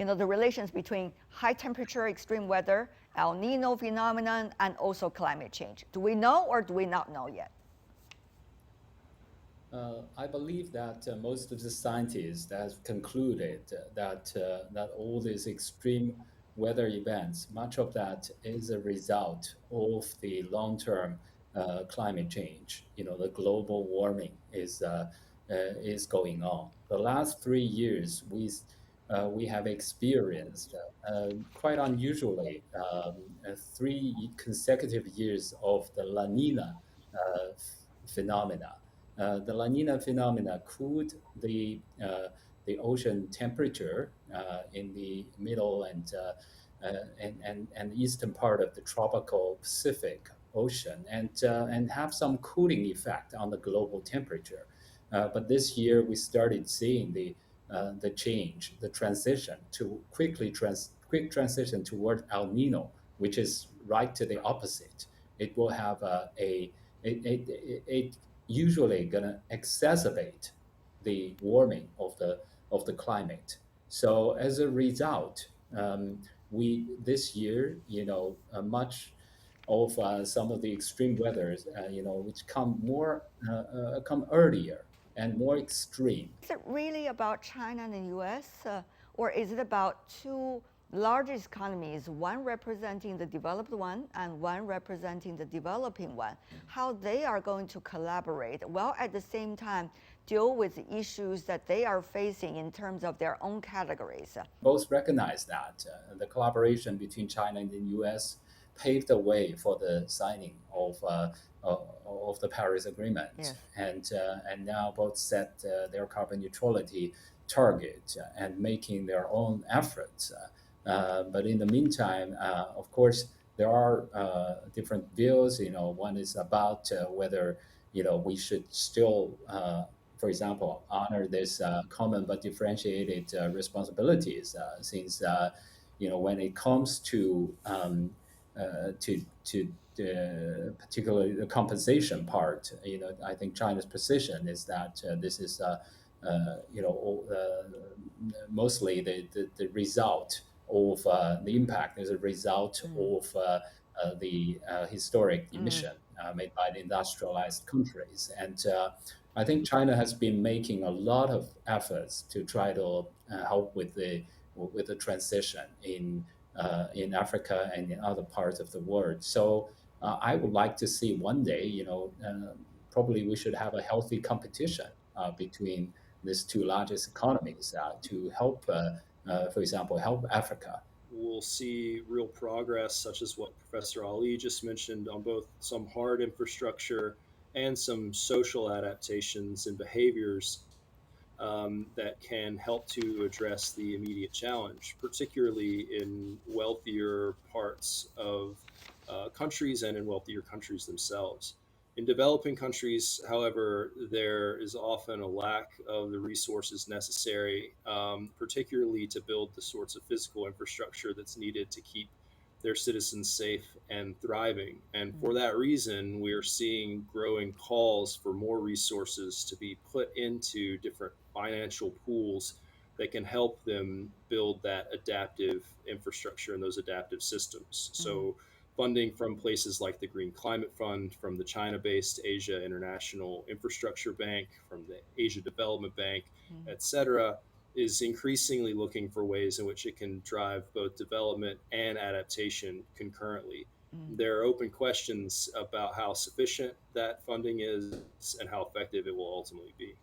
the relations between high temperature, extreme weather, El Nino phenomenon, and also climate change? Do we know or do we not know yet? I believe that most of the scientists have concluded that all these extreme weather events, much of that is a result of the long-term climate change. The global warming is going on. The last 3 years, we have experienced quite unusually 3 consecutive years of the La Nina phenomena. The La Nina phenomena cooled the ocean temperature in the middle and eastern part of the tropical Pacific Ocean, and have some cooling effect on the global temperature. But this year we started seeing the change, the transition to quick transition toward El Nino, which is right to the opposite. It will have it usually gonna exacerbate the warming of the climate. So as a result, we this year, much of some of the extreme weathers, which come earlier and more extreme. Is it really about China and the US, or is it about two largest economies, one representing the developed one and one representing the developing one, how they are going to collaborate while at the same time deal with the issues that they are facing in terms of their own categories? Both recognize that the collaboration between China and the U.S. paved the way for the signing of the Paris Agreement, Yes. and now both set their carbon neutrality target and making their own efforts. But in the meantime, of course, there are different views. One is about whether we should still for example, honor this common but differentiated responsibilities, since when it comes to the particularly the compensation part, I think China's position is that this is mostly the result of the impact is a result of the historic emission made by the industrialized countries. And I think China has been making a lot of efforts to try to help with the transition in Africa and in other parts of the world. So I would like to see one day, probably we should have a healthy competition between these two largest economies to help, for example, help Africa. We'll see real progress, such as what Professor Ali just mentioned, on both some hard infrastructure and some social adaptations and behaviors that can help to address the immediate challenge, particularly in wealthier parts of countries and in wealthier countries themselves. In developing countries, however, there is often a lack of the resources necessary, particularly to build the sorts of physical infrastructure that's needed to keep their citizens safe and thriving. And for that reason, we are seeing growing calls for more resources to be put into different financial pools that can help them build that adaptive infrastructure and those adaptive systems. So funding from places like the Green Climate Fund, from the China-based Asia International Infrastructure Bank, from the Asia Development Bank, et cetera, is increasingly looking for ways in which it can drive both development and adaptation concurrently. There are open questions about how sufficient that funding is and how effective it will ultimately be.